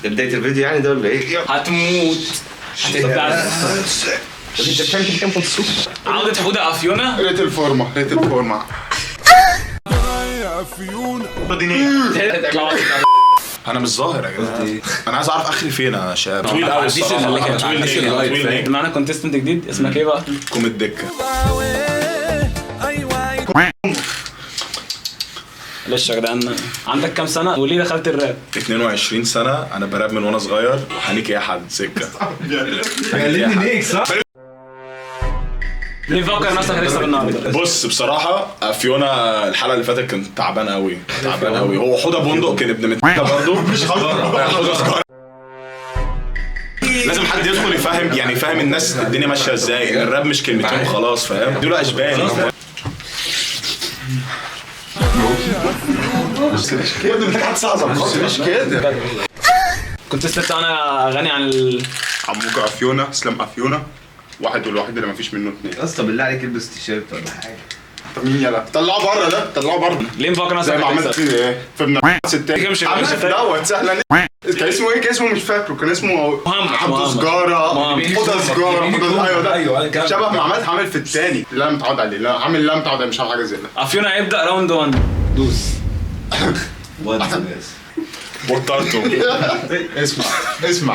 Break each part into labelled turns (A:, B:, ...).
A: بداية الفيديو يعني ده ولا ايه؟
B: هتموت هتتبع.
A: انت بتعمل كام في السوق؟
B: عودة حودة افيونا.
C: ريت الفورمه ريت الفورمه انا مش ظاهر يا جدعان. انا عايز اعرف اخري فين يا شباب. طويل قوي الصراحه. طويل.
B: معانا كونتستنت جديد اسمك ايه بقى؟
C: كوم الدكه.
B: معلش يا جدعان عندك كام سنة وليه دخلت الراب؟
C: 22 سنه انا براب من وانا صغير وهنيك اي حد سكه.
A: كلمني ليك صح؟
B: ليه فكر نفسك هتكسب النهارده؟
C: بص بصراحه فيونا الحلقه اللي فاتت كان تعبان قوي تعبان قوي. هو حوده بندق كان ابن متكه برضه مش غلط. لازم حد يدخل يفهم يعني يفهم الناس الدنيا ماشيه ازاي. ان الراب مش كلمتين وخلاص فاهم. دول اشبال
A: يا ابني محتاج حد صعب مش كده.
B: كنت لسه بتاعنا غني عن
C: عموكا افيونا اسلام افيونا واحد والوحيد اللي مفيش منه اتنين.
A: يا اسطى بالله عليك البس تيشيرت ولا حاجه.
C: طب مين يلا طلعوا بره ده طلعوا بره.
B: ليه مفكر نفسك
C: زي ما عملت
B: هتكسب؟
C: فيه ايه في ابن ستات
B: مش
C: عملت في دوت سهله. كان اسمه ايه؟ كان اسمه مش فاكره. كان اسمه حمد سجاره حوضه سجاره حوضه. ايوه شبه ما عملت عامل في الثاني. لا متعود عليه. لا عامل لا متعود عليه. مش عارف حاجه زي ده.
B: افيونا هيبدأ راوند 1 دوس.
C: وترته.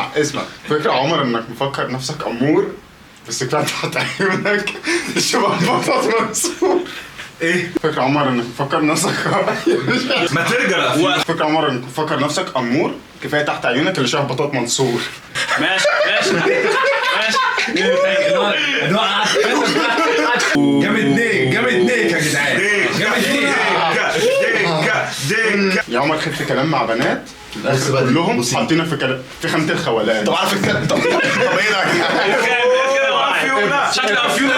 C: اسمع فكرة عمر انك مفكر نفسك امور بس كده تحت عيونك شبه بطاط منصور. ايه فكرة عمر انك مفكر نفسك
A: ما ترجع.
C: فكرة عمر انك مفكر نفسك امور كفايه تحت عيونك اللي شبه بطاط منصور.
B: ماشي
A: جامد نيك يا جدعان. جامد نيك.
C: يا عمر خدت كلام مع بنات كلهم حاطينك في خانة الخولان. طب عارف الكلام. طب ايه ده؟
B: شكل افيونا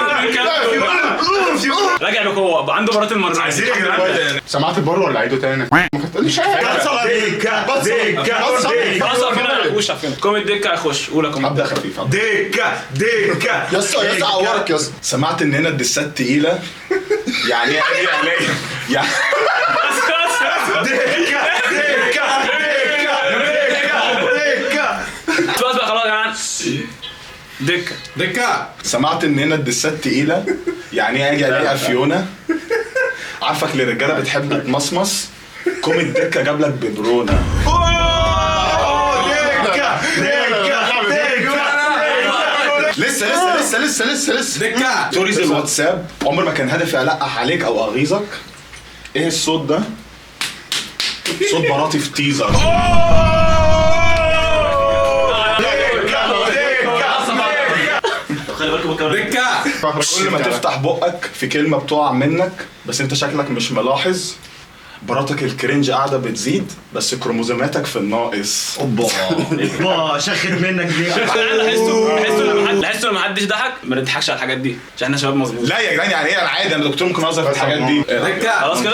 B: راجع بقوه عنده مرات المرات.
A: عايزين يا جدعان.
C: سمعت البر ولا عيده تاني؟ ما تقوليش
A: دكه.
B: خلاص افيونا هيخش. افيونا كوم الدكه هيخش. قول يا كوم.
C: هبدا خفيف.
A: دكه.
C: يا اسطى عورك يا اسطى. سمعت ان هنا الدسات تقيله. يعني يعني
B: خلاص بقى خلاص يا جدعان.
A: دكه.
C: سمعت ان هنا الدسات تقيله. يعني اجي الاقي افيونا عارفك للرجاله بتحب تمصمص. كوم الدكه جاب لك ببرونه. لسه
A: دكه.
C: ستوريز الواتساب عمر ما كان هدفي القح عليك او اغيظك. ايه الصوت ده؟ صوت براتي في تيزر.
A: دكه.
C: كل ما تفتح بقك في كلمه بتقع منك بس انت شكلك مش ملاحظ. براتك الكرنج قاعده بتزيد بس كروموزوماتك في الناقص.
A: اوبا شخت منك دي.
B: لاحظتوا لما حدش ضحك ما نضحكش على الحاجات دي عشان احنا شباب مظبوط.
C: لا يا جدعان يعني ايه؟ انا عادي انا دكتور ممكن اهزر في الحاجات دي.
A: دكه.
B: خلاص كده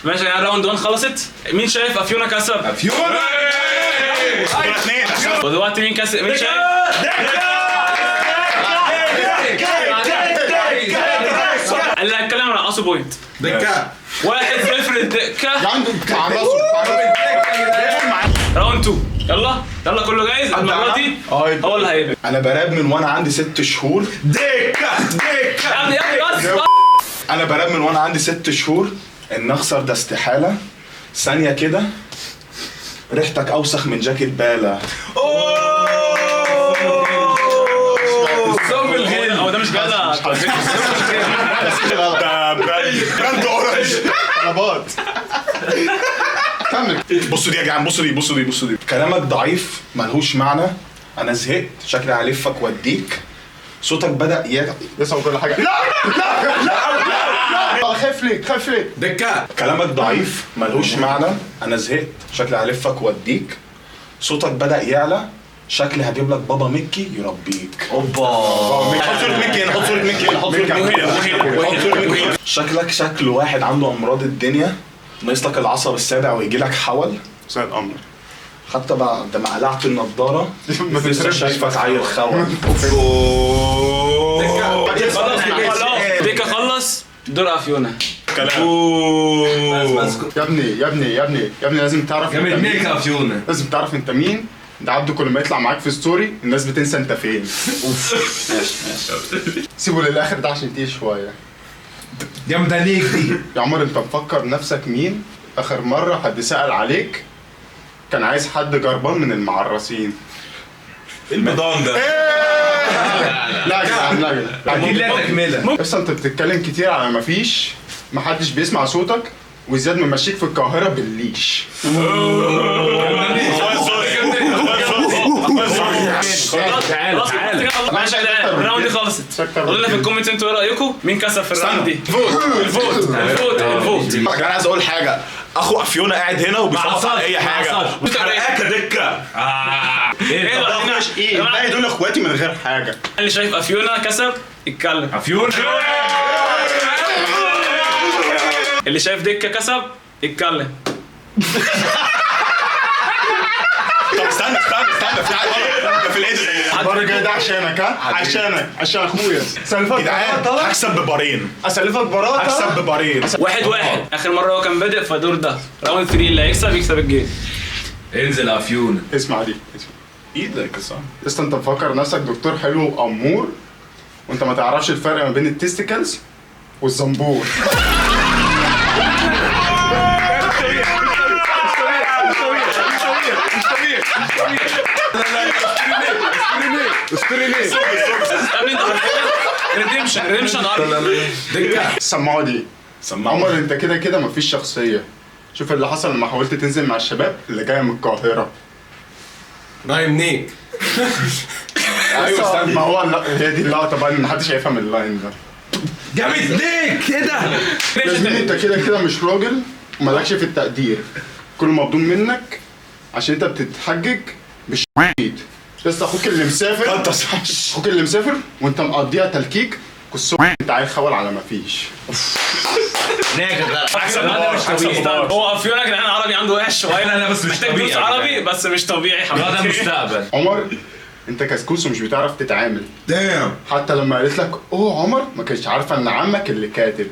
B: ماشي يا راوند 1 خلصت. مين شايف افيونا كسب؟
A: افيونا.
B: ودلوقتي مين كسب؟ مين شايف؟ اللي هيتكلم على نقصه بوينت.
A: دكه.
B: 1-0 الدكه.
C: عنده بتاع راسه.
B: راوند 2 يلا كله جاهز. المره دي هو اللي هيبدا.
C: انا براب من وانا عندي 6 شهور.
A: دكه.
B: يا ابني بس.
C: انا براب من وانا عندي 6 شهور. ان اخسر ده استحاله. ثانيه كده ريحتك اوسخ من جاكيت بالا.
A: صوب الغل.
B: هو ده مش بالا.
C: ده براند اورنج. طلبات. كمل. بصوا دي يا جدعان. بصوا دي. كلامك ضعيف ملهوش معنى. انا زهقت شكلي هلفك واديك. صوتك بدأ يسمع كل حاجه. لا خايف ليه؟
A: دكه.
C: كلامك ضعيف ملهوش معنى. انا زهقت شكلي هلفك واديك. صوتك بدأ يعلى شكلي هجيب لك بابا ميكي يربيك.
A: اوبا.
C: حط صورة ميكي هنا. شكلك شكل واحد عنده امراض الدنيا. ناقص لك العصب السابع ويجي لك حول. سيد قمر حتى بعد ما قلعت النضاره لسه شايفك عيل خول.
B: دكه خلص دور افيونا.
C: كلام.
D: يا ابني لازم تعرف
A: جامد
D: انت
A: نيك
D: مين.
A: افيونا.
D: لازم تعرف انت مين. ده عبده كل ما يطلع معاك في ستوري الناس بتنسى انت فين. سيبه للاخر ده عشان تقيل شويه.
A: جامدة نيك دي.
D: يا عمر انت مفكر نفسك مين؟ اخر مره حد سأل عليك كان عايز حد جربان من المعرسين.
E: البيضان ده.
D: لا يا جدعان لا يا جدعان.
A: اكيد لها تكملة.
D: بس انت بتتكلم كتير على مفيش، محدش بيسمع صوتك، وزياد ممشيك في القاهره بالليش.
B: خلاص ماشي يا جدعان، الراوند دي خلصت. قولوا لنا في الكومنت انتوا ايه رايكم؟ مين كسب في الراوند دي؟ الفوت.
C: انا عايز اقول حاجه، اخو افيونا قاعد هنا وبيصوت على اي حاجه.
E: حرقاك يا دكه.
B: ايه بقى؟
D: ايه الباقي دول اخواتي من غير حاجه.
B: اللي شايف افيونا كسب اتكلم.
A: افيونا.
B: اللي شايف دكه كسب اتكلم.
C: طب استنى في حاجه غلط في الايد.
D: المره الجايه ده عشانك ها؟ عشان اخويا. سلفك
C: جدعان
D: براءه.
C: هكسب ببارين.
D: اسلفك براءه.
C: هكسب ببارين.
B: 1-1 اخر مره هو كان بادئ فدور ده راوند 3 اللي هيكسب يكسب الجيم.
A: انزل افيونا.
D: اسمع دي.
C: ايدك صح.
D: لسه انت مفكر نفسك دكتور حلو وامور وانت ما تعرفش الفرق ما بين التستيكلز والزنبور.
B: ريديمشن
D: سمعوا دي.
C: سمعوا.
D: عمر انت كده كده مفيش شخصيه. شوف اللي حصل لما حاولت تنزل مع الشباب اللي جايه من القاهره.
A: نايم نيك.
D: ايوه استنى ما هو هي دي اللقطه بقى ان محدش هيفهم اللاين ده.
A: جامد نيك كده.
D: يا زميلي انت كده كده مش راجل ومالكش في التقدير. كل مبدون منك عشان انت بتتحجج بالشيت. لسه اخوك اللي مسافر.
C: انت صح.
D: اخوك اللي مسافر وانت مقضيها تلكيك انت عايز خول على ما فيش.
B: هو افيونا يا جدعان عربي عنده وحش شويه.
A: لا بس مش
B: محتاج
A: طبيعي.
B: فلوس عربي بس مش طبيعي
A: ده
B: حبيبي.
A: مستقبل.
D: عمر انت كسكوس ومش بتعرف تتعامل.
E: دام.
D: حتى لما قالت لك اوه عمر ما كانتش عارفه ان عمك اللي كاتب.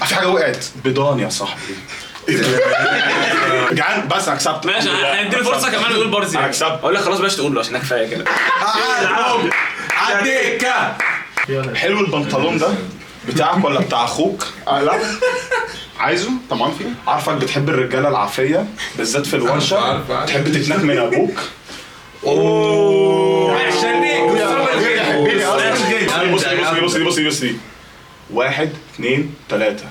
C: في حاجه وقعت. بيضان يا صاحبي. جدعان بس انا كسبت.
B: ماشي هنديله فرصه كمان يقول بارزي.
C: انا كسبت.
B: اقول لك خلاص بلاش تقول له عشان كفايه كده.
A: عديكا.
C: حلو البنطلون ده بتاعك ولا بتاع اخوك؟
D: لا عايزه طبعا فيه.
C: عارفك بتحب الرجاله العافيه بالذات في الورشه.
A: عارف.
C: تحب تتنك من ابوك.
A: عشان نيك.
C: بص 1 2 3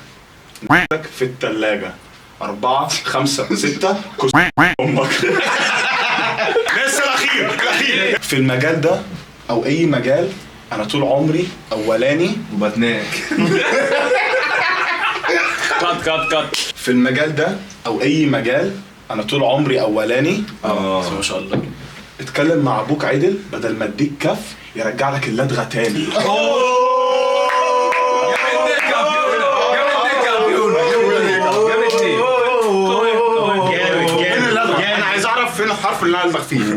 C: في الثلاجه 4 5 6 كوس امك. لسه الاخير في المجال ده او اي مجال انا طول عمري اولاني
A: وبتناك.
B: كات
C: في المجال ده او اي مجال انا طول عمري اولاني.
B: ما شاء الله.
C: اتكلم مع ابوك عدل بدل ما اديك كف يرجع لك اللدغه تاني.
D: انا عايز اعرف فين الحرف اللي انا البخ فيه.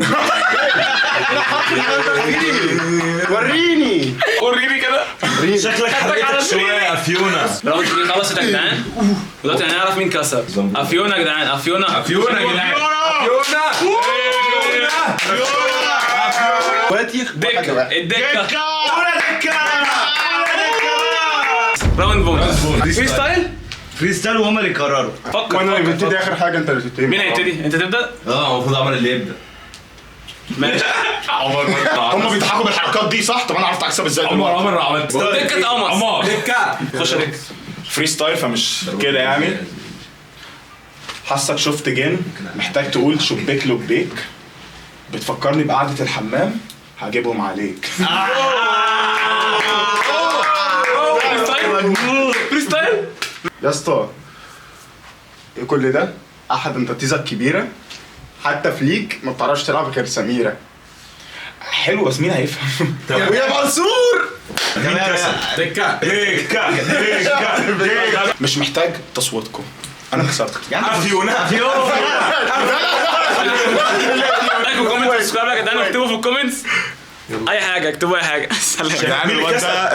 D: وريني
B: كده.
E: شكلك حرقتك شويه يا افيونا.
B: راوند 3 خلصت يا جدعان. دلوقتي هنعرف مين كسب. افيونا يا جدعان. افيونا
A: يا جدعان.
D: اخواتي
B: دكه الدكه. راوند بونس. فري ستايل.
E: فري ستايل وهم اللي يقرروا.
B: فكر.
D: وانا اللي ببتدي اخر حاجه انت اللي تبتدي.
B: مين هيبتدي؟ انت تبدا؟
A: المفروض عمر اللي يبدا.
B: ماشي.
C: هم بيضحكوا بالحركات دي صح؟ طب انا عرفت اكسب ازاي دلوقتي؟
A: عمر عملت.
B: دكه قمص.
A: دكه.
B: خش دكه.
C: فري ستايل فمش كده يعني. حاسك شفت جن محتاج تقول شبيك لبيك. بتفكرني بقعدة الحمام هجيبهم عليك.
B: فري ستايل.
D: يا اسطى ايه كل ده؟ احد انتطيزك كبيره حتى في ليك ما بتعرفش تلعب غير سميره.
C: حلو بس مين هيفهم؟
D: ويا منصور
C: مين كسب؟
A: دكه.
C: مش محتاج تصويتكم. انا كسبت.
E: افيونا.
B: لايك وكومنت وسبسكرايب يا جدعان واكتبوا في الكومنتس اي حاجه. اكتبوا اي حاجه. سلام.
C: الواد ده